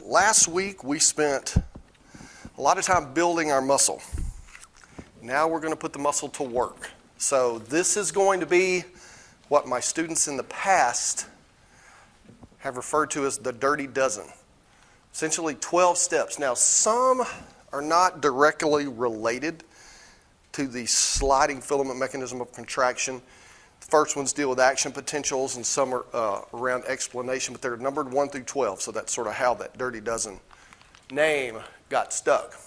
Last week we spent a lot of time building our muscle. Now we're going to put the muscle to work. So this is going to be what my students in the past have referred to as the dirty dozen. Essentially 12 steps. Now some are not directly related to the sliding filament mechanism of contraction. The first ones deal with action potentials and some are around explanation, but they're numbered 1 through 12, so that's sort of how that dirty dozen name got stuck.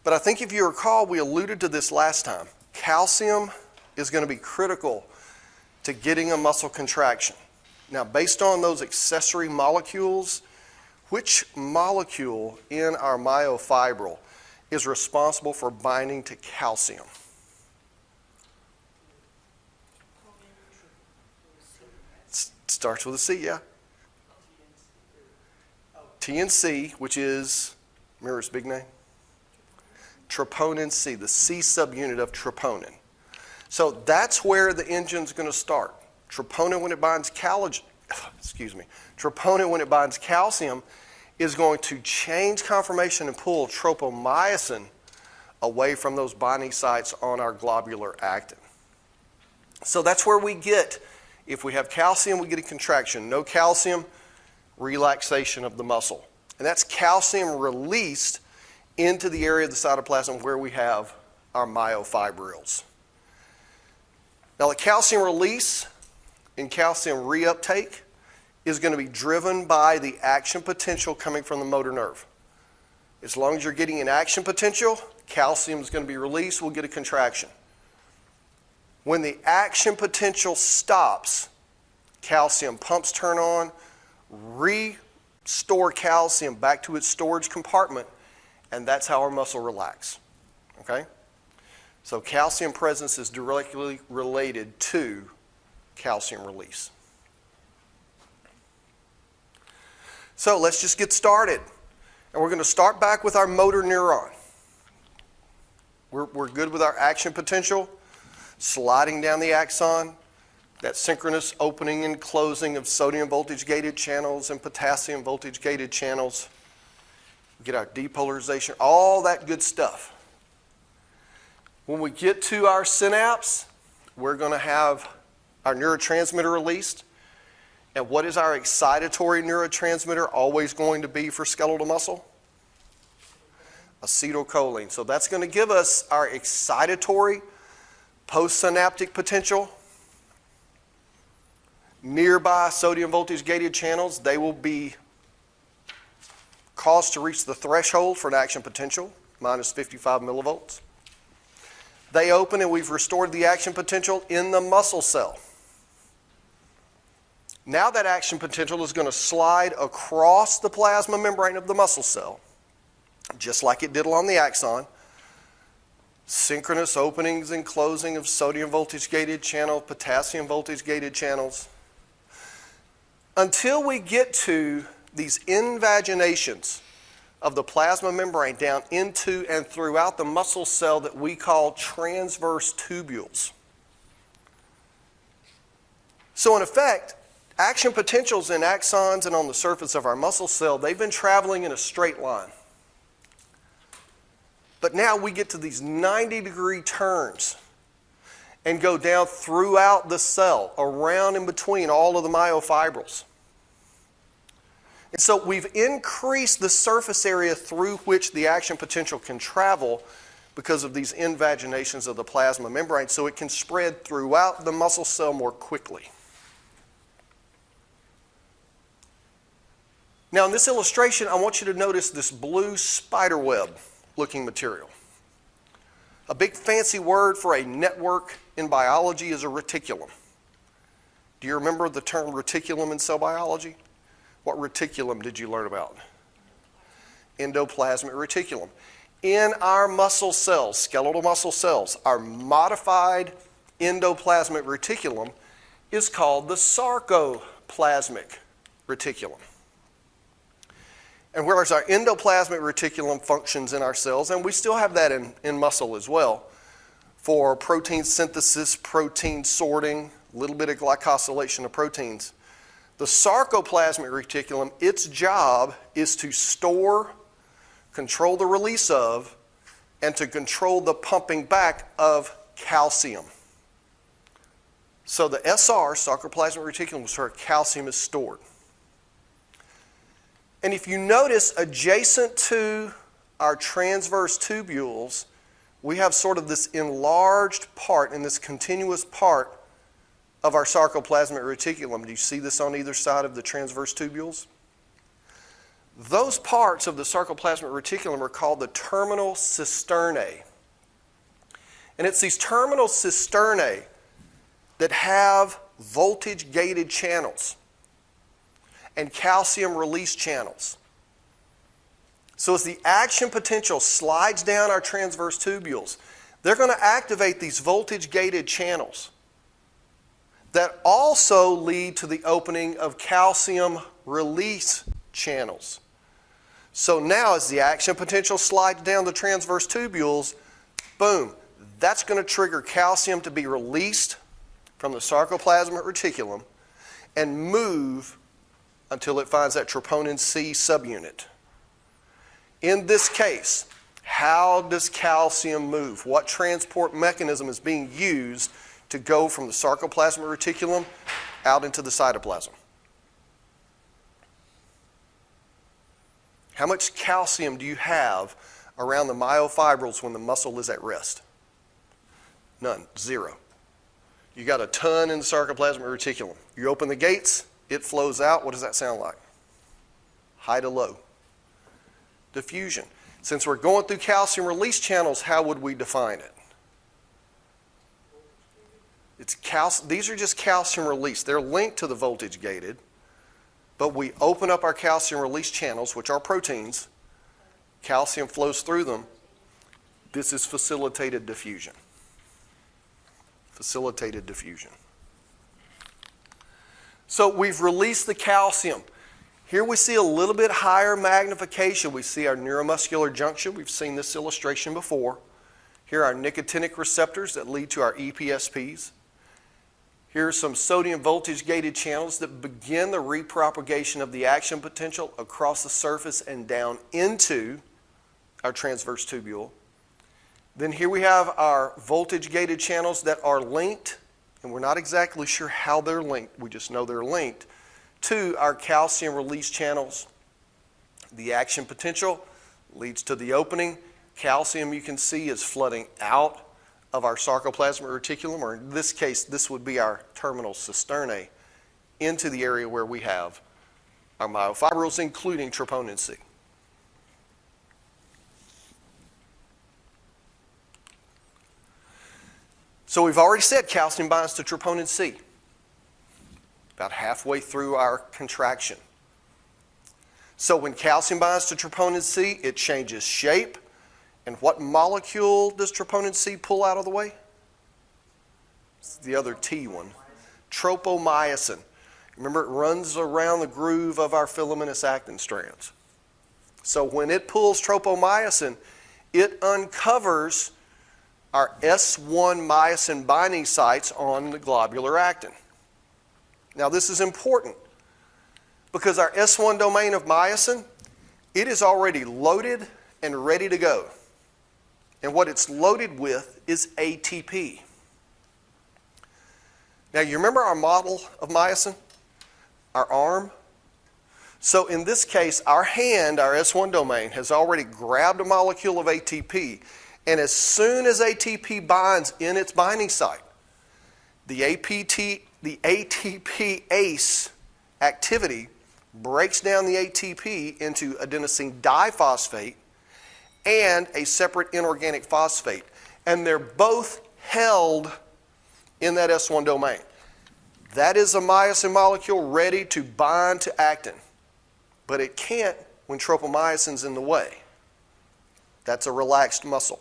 But I think if you recall, we alluded to this last time. Calcium is going to be critical to getting a muscle contraction. Now, based on those accessory molecules, which molecule in our myofibril is responsible for binding to calcium? Starts with a C, yeah. TNC, which is, remember its big name? Troponin C, the C subunit of troponin. So that's where the engine's going to start. Troponin, when it binds Troponin, when it binds calcium, is going to change conformation and pull tropomyosin away from those binding sites on our globular actin. So that's where we get, if we have calcium, we get a contraction. No calcium, relaxation of the muscle. And that's calcium released into the area of the cytoplasm where we have our myofibrils. Now the calcium release and calcium reuptake is going to be driven by the action potential coming from the motor nerve. As long as you're getting an action potential, calcium is going to be released, we'll get a contraction. When the action potential stops, calcium pumps turn on, restore calcium back to its storage compartment, and that's how our muscle relax. Okay? So calcium presence is directly related to calcium release. So let's just get started. And we're going to start back with our motor neuron. We're good with our action potential, sliding down the axon, that synchronous opening and closing of sodium voltage gated channels and potassium voltage gated channels. We get our depolarization, all that good stuff. When we get to our synapse, we're going to have our neurotransmitter released. And what is our excitatory neurotransmitter always going to be for skeletal muscle? Acetylcholine. So that's going to give us our excitatory postsynaptic potential. Nearby sodium voltage gated channels, they will be caused to reach the threshold for an action potential, minus 55 millivolts. They open and we've restored the action potential in the muscle cell. Now that action potential is going to slide across the plasma membrane of the muscle cell, just like it did along the axon. Synchronous openings and closing of sodium voltage gated channel, potassium voltage gated channels, until we get to these invaginations of the plasma membrane down into and throughout the muscle cell that we call transverse tubules. So in effect, action potentials in axons and on the surface of our muscle cell, they've been traveling in a straight line. But now we get to these 90-degree turns and go down throughout the cell, around and between all of the myofibrils. And so we've increased the surface area through which the action potential can travel because of these invaginations of the plasma membrane, so it can spread throughout the muscle cell more quickly. Now in this illustration, I want you to notice this blue spiderweb looking material. A big fancy word for a network in biology is a reticulum. Do you remember the term reticulum in cell biology? What reticulum did you learn about? Endoplasmic reticulum. In our muscle cells, skeletal muscle cells, our modified endoplasmic reticulum is called the sarcoplasmic reticulum. And whereas our endoplasmic reticulum functions in our cells, and we still have that in muscle as well, for protein synthesis, protein sorting, a little bit of glycosylation of proteins, The sarcoplasmic reticulum, its job is to store, control the release of, and to control the pumping back of calcium. So the SR, sarcoplasmic reticulum, is where calcium is stored. And if you notice, adjacent to our transverse tubules, we have sort of this enlarged part and this continuous part of our sarcoplasmic reticulum. Do you see this on either side of the transverse tubules? Those parts of the sarcoplasmic reticulum are called the terminal cisternae. And it's these terminal cisternae that have voltage-gated channels and calcium release channels. So as the action potential slides down our transverse tubules, they're going to activate these voltage-gated channels that also lead to the opening of calcium release channels. So now as the action potential slides down the transverse tubules, boom, that's going to trigger calcium to be released from the sarcoplasmic reticulum and move until it finds that troponin C subunit. In this case, how does calcium move? What transport mechanism is being used to go from the sarcoplasmic reticulum out into the cytoplasm? How much calcium do you have around the myofibrils when the muscle is at rest? None, zero. You got a ton in the sarcoplasmic reticulum. You open the gates, it flows out. What does that sound like? High to low. Diffusion. Since we're going through calcium release channels, how would we define it? These are just calcium release. They're linked to the voltage gated, but we open up our calcium release channels, which are proteins. Calcium flows through them. This is facilitated diffusion. Facilitated diffusion. So we've released the calcium. Here we see a little bit higher magnification. We see our neuromuscular junction. We've seen this illustration before. Here are nicotinic receptors that lead to our EPSPs. Here are some sodium voltage-gated channels that begin the repropagation of the action potential across the surface and down into our transverse tubule. Then here we have our voltage-gated channels that are linked, and we're not exactly sure how they're linked. We just know they're linked to our calcium release channels. The action potential leads to the opening. Calcium, you can see, is flooding out of our sarcoplasmic reticulum, or in this case, this would be our terminal cisternae, into the area where we have our myofibrils, including troponin C. So we've already said calcium binds to troponin C about halfway through our contraction. So when calcium binds to troponin C, it changes shape. And what molecule does troponin C pull out of the way? It's the other T one. Tropomyosin. Remember, it runs around the groove of our filamentous actin strands. So when it pulls tropomyosin, it uncovers our S1 myosin binding sites on the globular actin. Now this is important because our S1 domain of myosin, it is already loaded and ready to go. And what it's loaded with is ATP. Now you remember our model of myosin? Our arm? So in this case, our hand, our S1 domain, has already grabbed a molecule of ATP. And as soon as ATP binds in its binding site, the ATPase activity breaks down the ATP into adenosine diphosphate and a separate inorganic phosphate. And they're both held in that S1 domain. That is a myosin molecule ready to bind to actin. But it can't when tropomyosin's in the way. That's a relaxed muscle.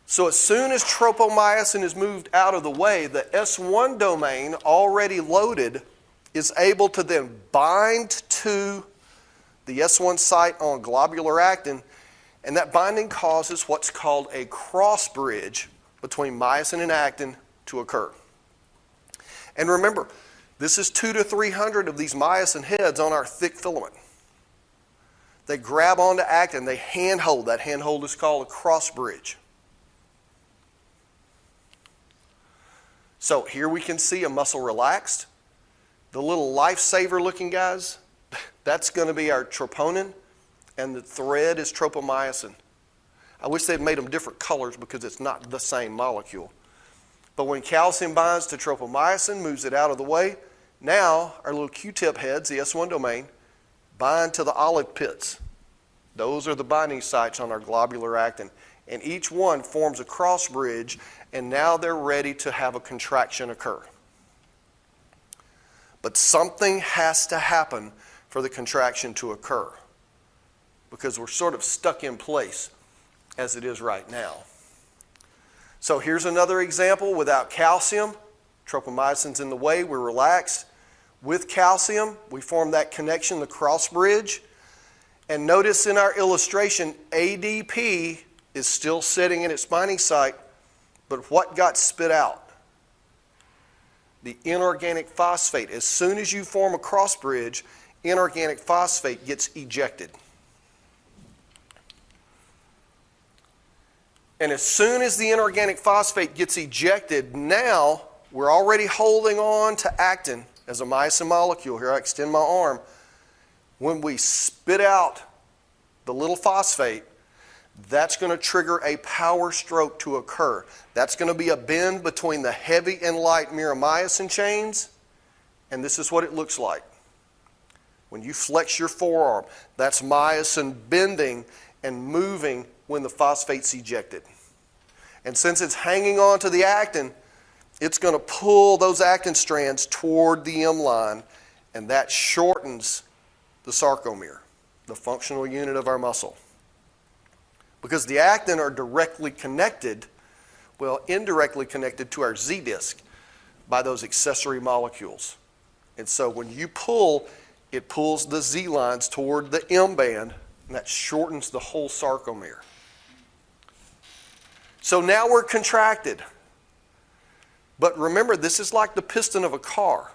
So as soon as tropomyosin is moved out of the way, the S1 domain, already loaded, is able to then bind to the S1 site on globular actin, and that binding causes what's called a cross bridge between myosin and actin to occur. And remember, This is 200 to 300 of these myosin heads on our thick filament. They grab onto actin, they handhold. That handhold is called a cross bridge. So here we can see a muscle relaxed. The little lifesaver looking guys, that's going to be our troponin, and the thread is tropomyosin. I wish they'd made them different colors because it's not the same molecule. But when calcium binds to tropomyosin, moves it out of the way, now our little Q-tip heads, the S1 domain, bind to the olive pits. Those are the binding sites on our globular actin. And each one forms a cross bridge, and now they're ready to have a contraction occur. But something has to happen for the contraction to occur, because we're sort of stuck in place as it is right now. So here's another example. Without calcium, tropomyosin's in the way, we're relaxed. With calcium, we form that connection, the cross bridge. And notice in our illustration, ADP is still sitting in its binding site, but what got spit out? The inorganic phosphate. As soon as you form a cross bridge, inorganic phosphate gets ejected. And as soon as the inorganic phosphate gets ejected, now we're already holding on to actin as a myosin molecule. Here I extend my arm. When we spit out the little phosphate, that's going to trigger a power stroke to occur. That's going to be a bend between the heavy and light myromyosin chains, and this is what it looks like. When you flex your forearm, that's myosin bending and moving when the phosphate's ejected. And since it's hanging on to the actin, it's going to pull those actin strands toward the M line, and that shortens the sarcomere, the functional unit of our muscle. Because the actin are directly connected, well, indirectly connected to our Z disc by those accessory molecules. And so when you pull, it pulls the Z lines toward the M band, and that shortens the whole sarcomere. So now we're contracted. But remember, this is like the piston of a car,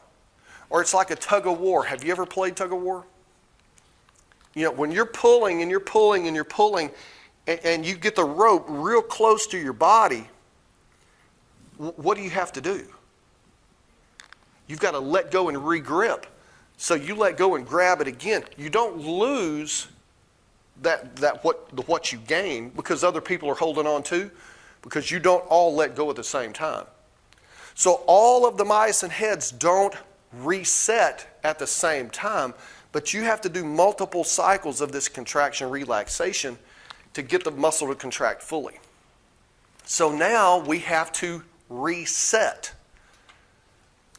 or it's like a tug of war. Have you ever played tug of war? You know, when you're pulling and you're pulling and you're pulling, and you get the rope real close to your body, what do you have to do? You've got to let go and re-grip. So you let go and grab it again. You don't lose what you gain because other people are holding on to, because you don't all let go at the same time. So all of the myosin heads don't reset at the same time, but you have to do multiple cycles of this contraction relaxation to get the muscle to contract fully. So now we have to reset.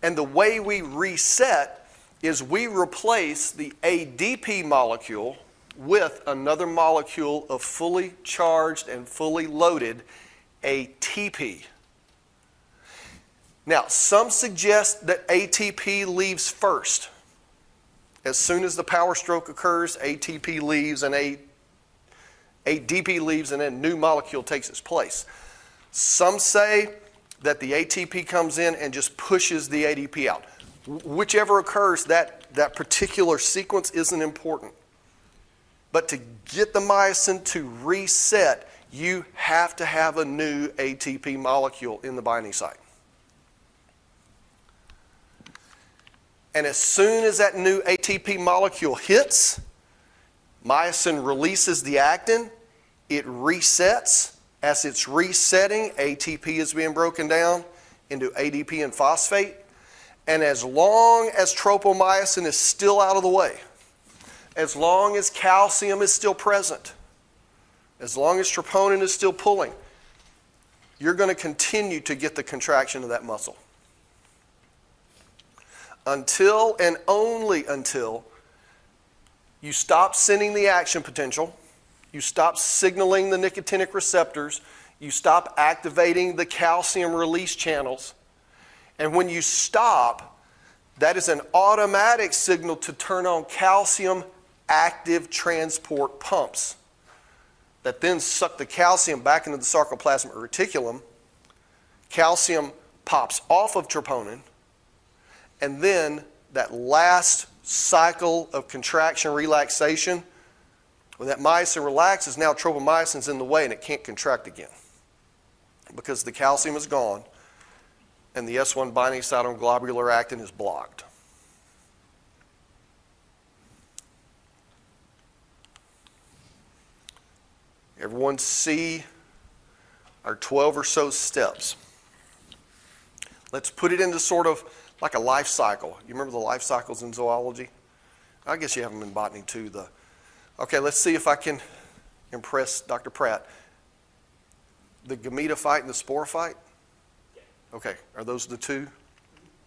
And the way we reset is we replace the ADP molecule with another molecule of fully charged and fully loaded ATP. Now, some suggest that ATP leaves first. As soon as the power stroke occurs, ATP leaves and ADP leaves, and then a new molecule takes its place. Some say that the ATP comes in and just pushes the ADP out. Whichever occurs, that particular sequence isn't important. But to get the myosin to reset, you have to have a new ATP molecule in the binding site. And as soon as that new ATP molecule hits, myosin releases the actin, it resets. As it's resetting, ATP is being broken down into ADP and phosphate. And as long as tropomyosin is still out of the way, as long as calcium is still present, as long as troponin is still pulling, you're going to continue to get the contraction of that muscle. Until and only until you stop sending the action potential, you stop signaling the nicotinic receptors, you stop activating the calcium release channels, and when you stop, that is an automatic signal to turn on calcium active transport pumps that then suck the calcium back into the sarcoplasmic reticulum. Calcium pops off of troponin, And then that last cycle of contraction relaxation, when that myosin relaxes, now tropomyosin's in the way and it can't contract again because the calcium is gone and the S1 binding site on globular actin is blocked. Everyone see our 12 or so steps. Let's put it into sort of like a life cycle. You remember the life cycles in zoology? I guess you have them in botany too. Okay, let's see if I can impress Dr. Pratt. The gametophyte and the sporophyte? Okay, are those the two?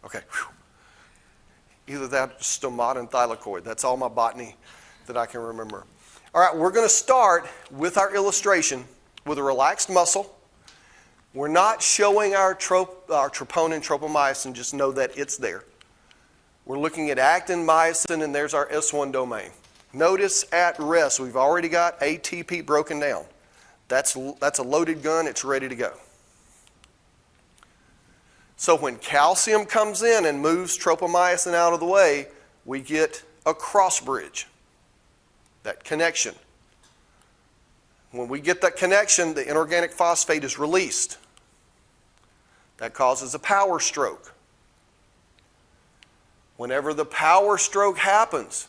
Okay. Whew. Either that or stomata and thylakoid. That's all my botany that I can remember. All right, we're going to start with our illustration with a relaxed muscle. We're not showing our troponin, tropomyosin, just know that it's there. We're looking at actin, myosin, and there's our S1 domain. Notice at rest, we've already got ATP broken down. That's a loaded gun, it's ready to go. So when calcium comes in and moves tropomyosin out of the way, we get a cross bridge. That connection. When we get that connection, the inorganic phosphate is released. That causes a power stroke. Whenever the power stroke happens,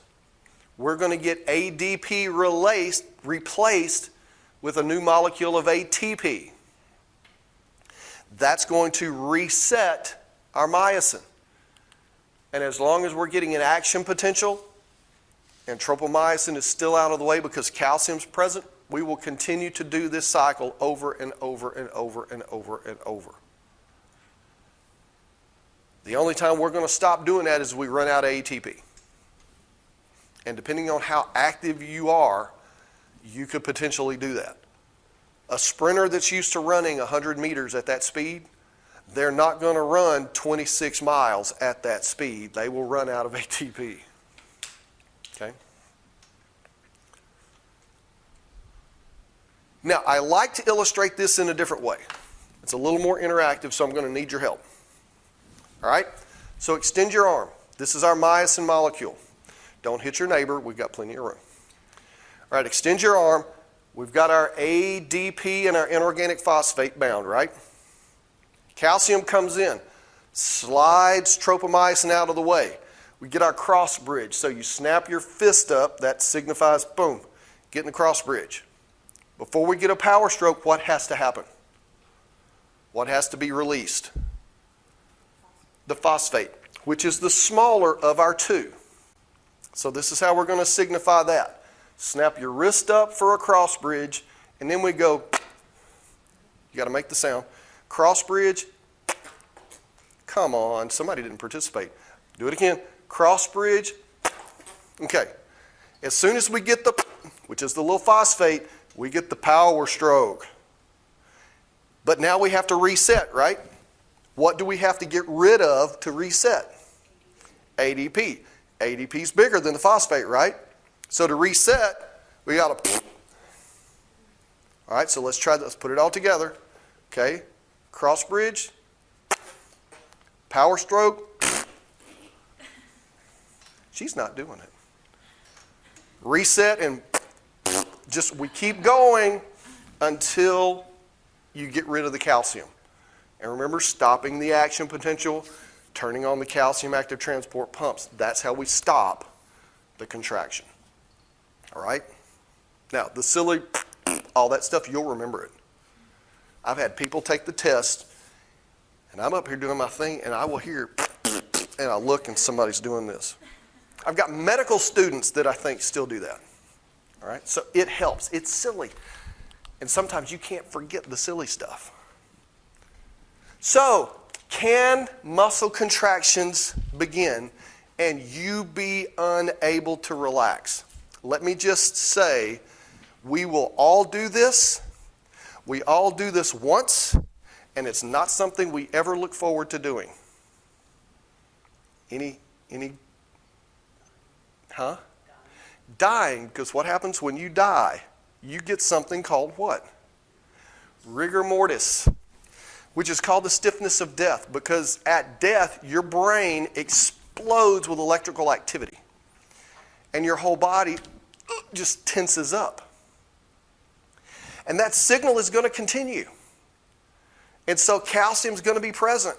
we're going to get ADP replaced with a new molecule of ATP. That's going to reset our myosin. And as long as we're getting an action potential, and tropomyosin is still out of the way because calcium's present, we will continue to do this cycle over and over and over and over and over. The only time we're going to stop doing that is we run out of ATP. And depending on how active you are, you could potentially do that. A sprinter that's used to running 100 meters at that speed, they're not going to run 26 miles at that speed. They will run out of ATP. Okay. Now, I like to illustrate this in a different way. It's a little more interactive, so I'm going to need your help. All right? So extend your arm. This is our myosin molecule. Don't hit your neighbor. We've got plenty of room. All right, extend your arm. We've got our ADP and our inorganic phosphate bound, right? Calcium comes in, slides tropomyosin out of the way. We get our cross bridge. So you snap your fist up, that signifies, boom, getting the cross bridge. Before we get a power stroke, what has to happen? What has to be released? The phosphate, which is the smaller of our two. So this is how we're going to signify that. Snap your wrist up for a cross bridge, and then we go, you got to make the sound, cross bridge, come on, somebody didn't participate. Do it again. Cross bridge. Okay. As soon as we get the, which is the little phosphate, we get the power stroke. But now we have to reset, right? What do we have to get rid of to reset? ADP. ADP is bigger than the phosphate, right? So to reset, we got to, all right, so let's try that. Let's put it all together. Okay. Cross bridge. Power stroke. She's not doing it. Reset and just we keep going until you get rid of the calcium. And remember, stopping the action potential, turning on the calcium active transport pumps. That's how we stop the contraction. All right? Now, the silly, all that stuff, you'll remember it. I've had people take the test, and I'm up here doing my thing, and I will hear, and I look, and somebody's doing this. I've got medical students that I think still do that. All right? So it helps. It's silly. And sometimes you can't forget the silly stuff. So, can muscle contractions begin and you be unable to relax? Let me just say, we will all do this. We all do this once, and it's not something we ever look forward to doing. Any? Huh? Dying, because what happens when you die? You get something called what? Rigor mortis. which is called the stiffness of death, because at death, your brain explodes with electrical activity. And your whole body just tenses up. And that signal is going to continue. And so calcium is going to be present.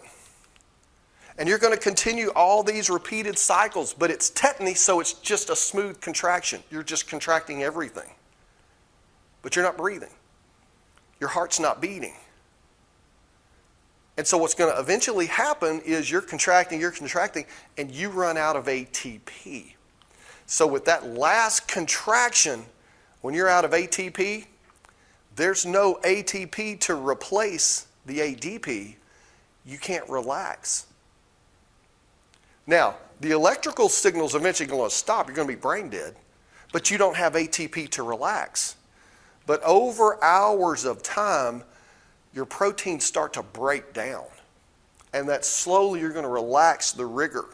And you're going to continue all these repeated cycles, but it's tetany, so it's just a smooth contraction. You're just contracting everything. But you're not breathing. Your heart's not beating. And so what's going to eventually happen is you're contracting, and you run out of ATP. So with that last contraction, when you're out of ATP, there's no ATP to replace the ADP. You can't relax. Now, the electrical signal's eventually going to stop. You're going to be brain dead, but you don't have ATP to relax. But over hours of time, your proteins start to break down. And that slowly you're going to relax the rigor.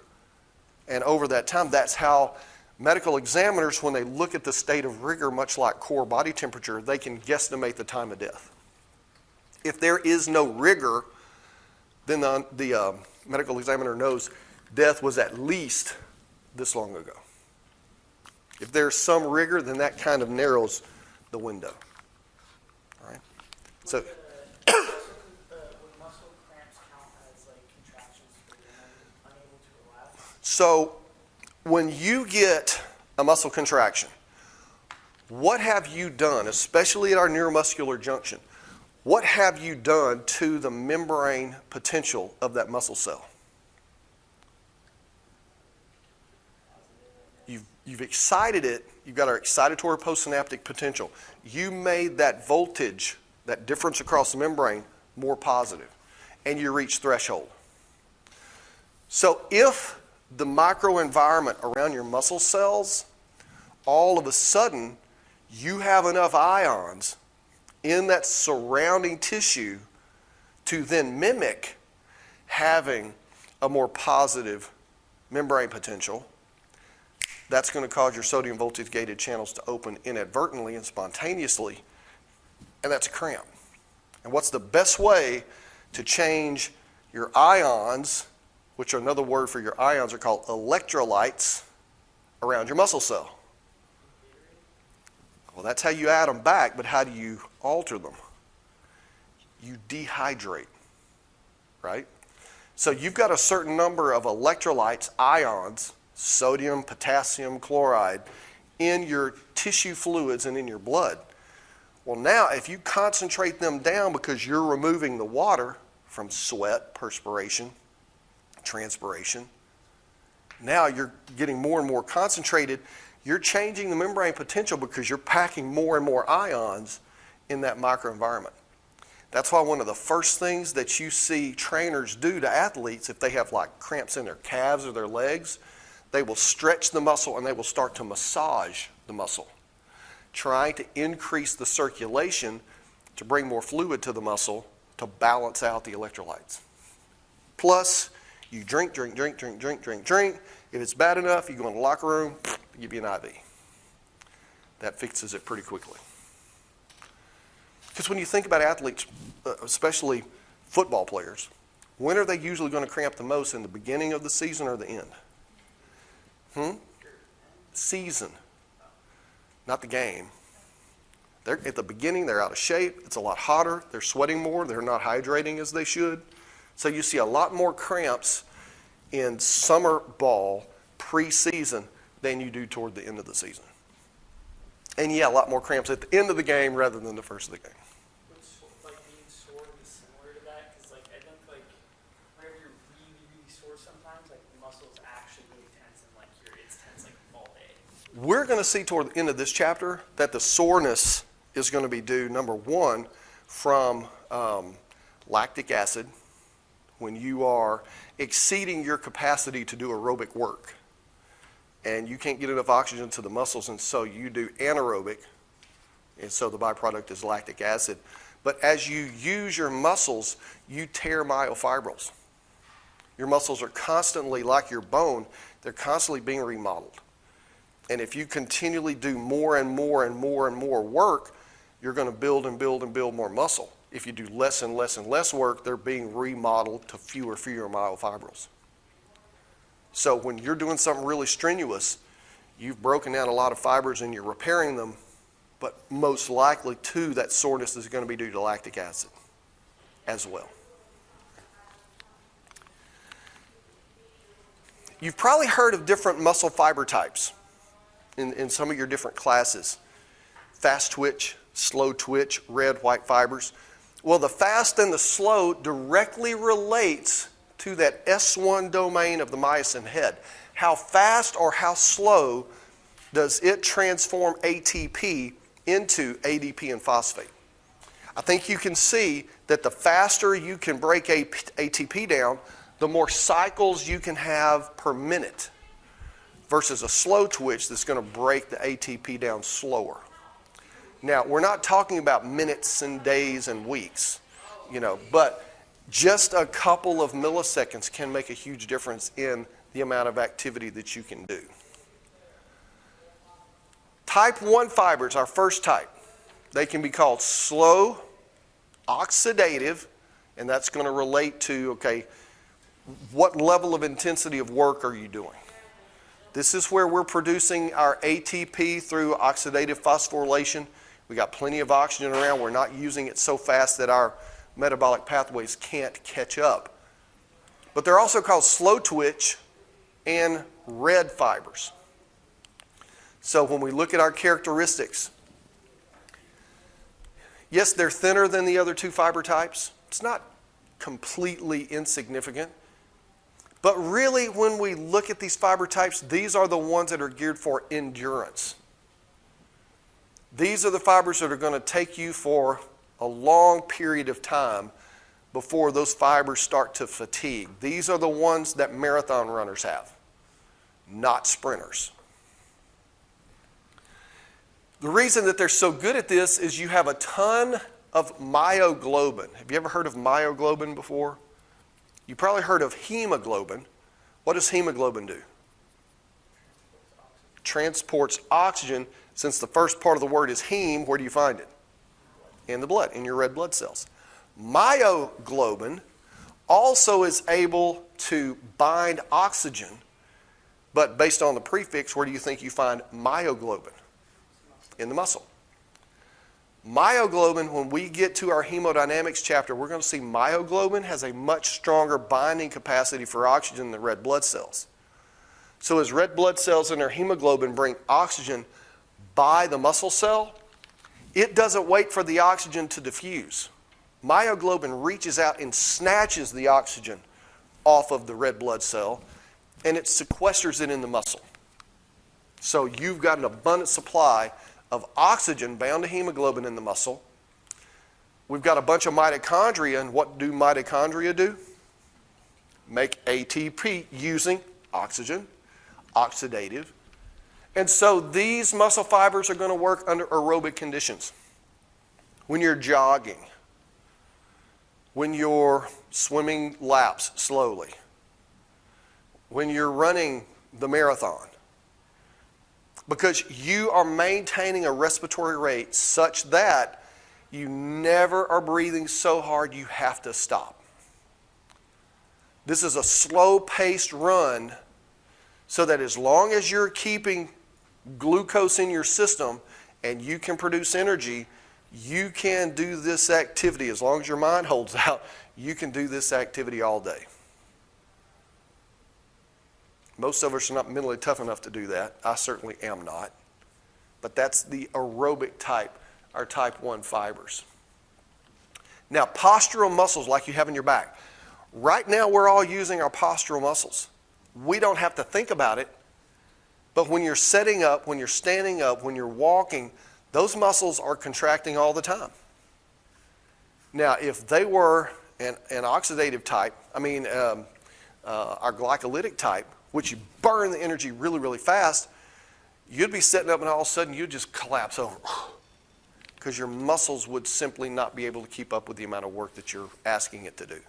And over that time, that's how medical examiners, when they look at the state of rigor, much like core body temperature, they can guesstimate the time of death. If there is no rigor, then the medical examiner knows death was at least this long ago. If there's some rigor, then that kind of narrows the window. All right? So, would muscle cramps count as like contractions for being unable to relax? So when you get a muscle contraction, what have you done, especially at our neuromuscular junction, what have you done to the membrane potential of that muscle cell? You've excited it. You've got our excitatory postsynaptic potential. You made that voltage, that difference across the membrane, more positive, and you reach threshold. So if the microenvironment around your muscle cells, all of a sudden, you have enough ions in that surrounding tissue to then mimic having a more positive membrane potential, that's going to cause your sodium voltage gated channels to open inadvertently and spontaneously, and that's a cramp. And what's the best way to change your ions, which are another word for your ions are called electrolytes, around your muscle cell? Well, that's how you add them back, but how do you alter them? You dehydrate, right? So you've got a certain number of electrolytes, ions, sodium, potassium, chloride, in your tissue fluids and in your blood. Well, now if you concentrate them down because you're removing the water from sweat, perspiration, transpiration, now you're getting more and more concentrated. You're changing the membrane potential because you're packing more and more ions in that microenvironment. That's why one of the first things that you see trainers do to athletes, if they have like cramps in their calves or their legs, they will stretch the muscle and they will start to massage the muscle, trying to increase the circulation to bring more fluid to the muscle to balance out the electrolytes. Plus, you drink. If it's bad enough, you go in the locker room, give you an IV. That fixes it pretty quickly. Because when you think about athletes, especially football players, when are they usually going to cramp the most, in the beginning of the season or the end? Season, not the game. They're at the beginning, they're out of shape, it's a lot hotter, they're sweating more, they're not hydrating as they should. So you see a lot more cramps in summer ball pre-season than you do toward the end of the season. And yeah, a lot more cramps at the end of the game rather than the first of the game. Like being sore is similar to that, because like I think like whenever you're really sore sometimes, like the muscles actually really tense and like it's tense like all day. We're going to see toward the end of this chapter that the soreness is going to be due, number one, from lactic acid, when you are exceeding your capacity to do aerobic work. And you can't get enough oxygen to the muscles, and so you do anaerobic, and so the byproduct is lactic acid. But as you use your muscles, you tear myofibrils. Your muscles are constantly, like your bone, they're constantly being remodeled. And if you continually do more and more work, you're going to build and build and build more muscle. if you do less and less and less work, they're being remodeled to fewer myofibrils. So when you're doing something really strenuous, you've broken down a lot of fibers and you're repairing them, but most likely, too, that soreness is going to be due to lactic acid as well. You've probably heard of different muscle fiber types in some of your different classes. Fast twitch, slow twitch, red, white fibers. Well, the fast and the slow directly relates to that S1 domain of the myosin head. How fast or how slow does it transform ATP into ADP and phosphate? I think you can see that the faster you can break ATP down, the more cycles you can have per minute versus a slow twitch that's going to break the ATP down slower. Now, we're not talking about minutes and days and weeks, but just a couple of milliseconds can make a huge difference in the amount of activity that you can do. Type 1 fibers, our first type. They can be called slow, oxidative, and that's going to relate to, what level of intensity of work are you doing? This is where we're producing our ATP through oxidative phosphorylation. We got plenty of oxygen around. We're not using it so fast that our metabolic pathways can't catch up. But they're also called slow twitch and red fibers. So when we look at our characteristics, yes, they're thinner than the other two fiber types. It's not completely insignificant. But really, when we look at these fiber types, these are the ones that are geared for endurance. These are the fibers that are going to take you for a long period of time before those fibers start to fatigue. These are the ones that marathon runners have, not sprinters. The reason that they're so good at this is you have a ton of myoglobin. Have you ever heard of myoglobin before? You probably heard of hemoglobin. What does hemoglobin do? Transports oxygen. Since the first part of the word is heme, where do you find it? In the blood, in your red blood cells. Myoglobin also is able to bind oxygen, but based on the prefix, where do you think you find myoglobin? In the muscle. Myoglobin, when we get to our hemodynamics chapter, we're going to see myoglobin has a much stronger binding capacity for oxygen than red blood cells. So as red blood cells and their hemoglobin bring oxygen by the muscle cell, it doesn't wait for the oxygen to diffuse. Myoglobin reaches out and snatches the oxygen off of the red blood cell, and it sequesters it in the muscle. So you've got an abundant supply of oxygen bound to hemoglobin in the muscle. We've got a bunch of mitochondria, and what do mitochondria do? Make ATP using oxygen, oxidative. And so these muscle fibers are going to work under aerobic conditions. When you're jogging, when you're swimming laps slowly, when you're running the marathon, because you are maintaining a respiratory rate such that you never are breathing so hard you have to stop. This is a slow-paced run so that as long as you're keeping glucose in your system and you can produce energy, you can do this activity. As long as your mind holds out, you can do this activity all day. Most of us are not mentally tough enough to do that. I certainly am not. But that's the aerobic type, our type 1 fibers. Now, postural muscles like you have in your back. Right now, we're all using our postural muscles. We don't have to think about it. But when you're setting up, when you're standing up, when you're walking, those muscles are contracting all the time. Now, if they were an oxidative type, our glycolytic type, which you burn the energy really, really fast, you'd be sitting up and all of a sudden you'd just collapse over because your muscles would simply not be able to keep up with the amount of work that you're asking it to do.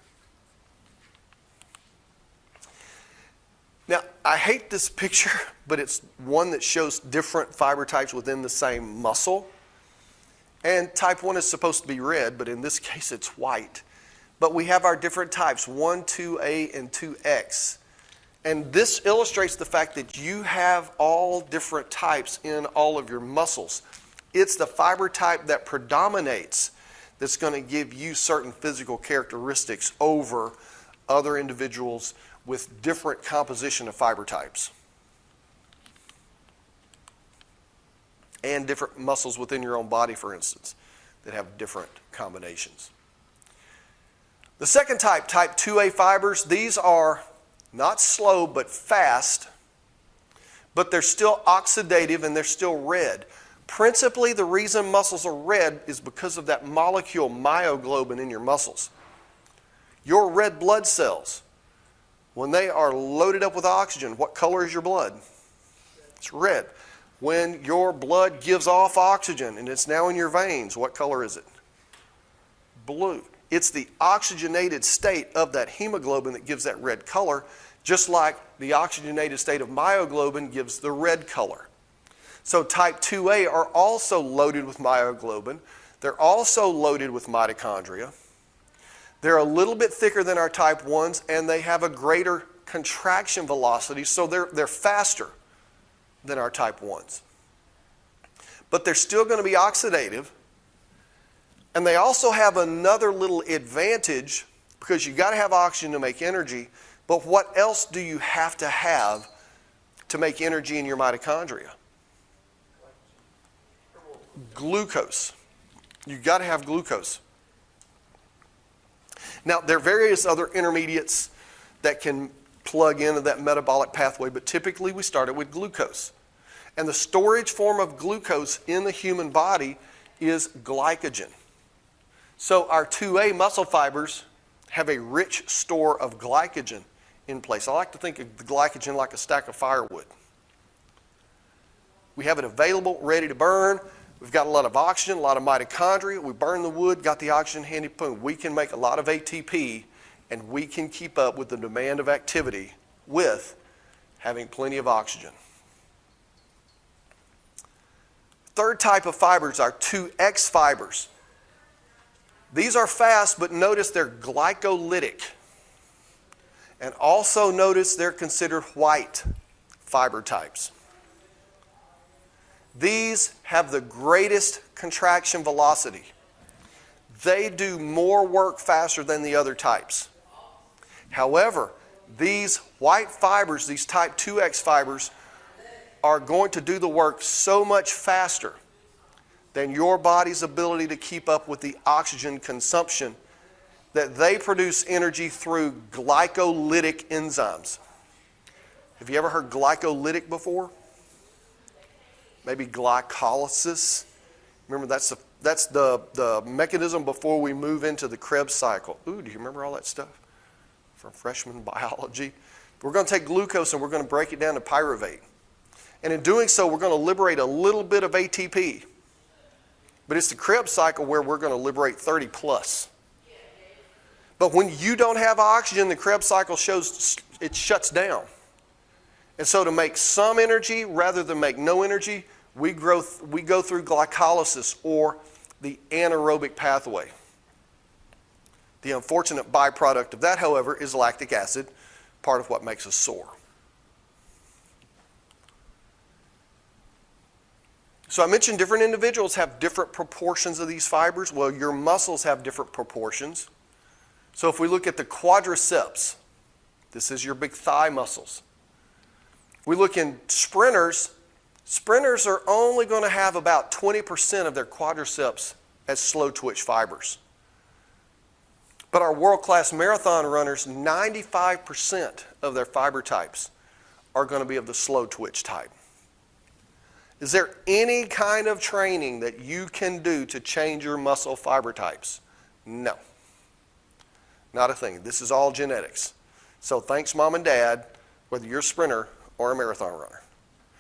Now, I hate this picture, but it's one that shows different fiber types within the same muscle. And type 1 is supposed to be red, but in this case it's white. But we have our different types, 1, 2A, and 2X. And this illustrates the fact that you have all different types in all of your muscles. It's the fiber type that predominates that's going to give you certain physical characteristics over other individuals with different composition of fiber types. And different muscles within your own body, for instance, that have different combinations. The second type, type 2A fibers, these are not slow but fast, but they're still oxidative and they're still red. Principally, the reason muscles are red is because of that molecule myoglobin in your muscles. Your red blood cells, when they are loaded up with oxygen, what color is your blood? It's red. When your blood gives off oxygen and it's now in your veins, what color is it? Blue. It's the oxygenated state of that hemoglobin that gives that red color, just like the oxygenated state of myoglobin gives the red color. So type 2A are also loaded with myoglobin. They're also loaded with mitochondria. They're a little bit thicker than our type 1s, and they have a greater contraction velocity, so they're faster than our type 1s. But they're still going to be oxidative, and they also have another little advantage because you've got to have oxygen to make energy, but what else do you have to make energy in your mitochondria? Glucose. You've got to have glucose. Now, there are various other intermediates that can plug into that metabolic pathway, but typically we started with glucose. And the storage form of glucose in the human body is glycogen. So our 2A muscle fibers have a rich store of glycogen in place. I like to think of the glycogen like a stack of firewood. We have it available, ready to burn. We've got a lot of oxygen, a lot of mitochondria. We burn the wood, got the oxygen handy, boom. We can make a lot of ATP, and we can keep up with the demand of activity with having plenty of oxygen. Third type of fibers are 2X fibers. These are fast, but notice they're glycolytic. And also notice they're considered white fiber types. These have the greatest contraction velocity. They do more work faster than the other types. However, these white fibers, these type 2X fibers, are going to do the work so much faster than your body's ability to keep up with the oxygen consumption that they produce energy through glycolytic enzymes. Have you ever heard glycolytic before? Maybe glycolysis. Remember, that's the mechanism before we move into the Krebs cycle. Ooh, do you remember all that stuff from freshman biology? We're going to take glucose and we're going to break it down to pyruvate. And in doing so, we're going to liberate a little bit of ATP. But it's the Krebs cycle where we're going to liberate 30 plus. But when you don't have oxygen, the Krebs cycle it shuts down. And so to make some energy rather than make no energy, we go through glycolysis or the anaerobic pathway. The unfortunate byproduct of that, however, is lactic acid, part of what makes us sore. So I mentioned different individuals have different proportions of these fibers. Well, your muscles have different proportions. So if we look at the quadriceps, this is your big thigh muscles. We look in sprinters. Sprinters are only going to have about 20% of their quadriceps as slow twitch fibers. But our world-class marathon runners, 95% of their fiber types are going to be of the slow twitch type. Is there any kind of training that you can do to change your muscle fiber types? No. Not a thing. This is all genetics. So thanks, Mom and Dad, whether you're a sprinter or a marathon runner.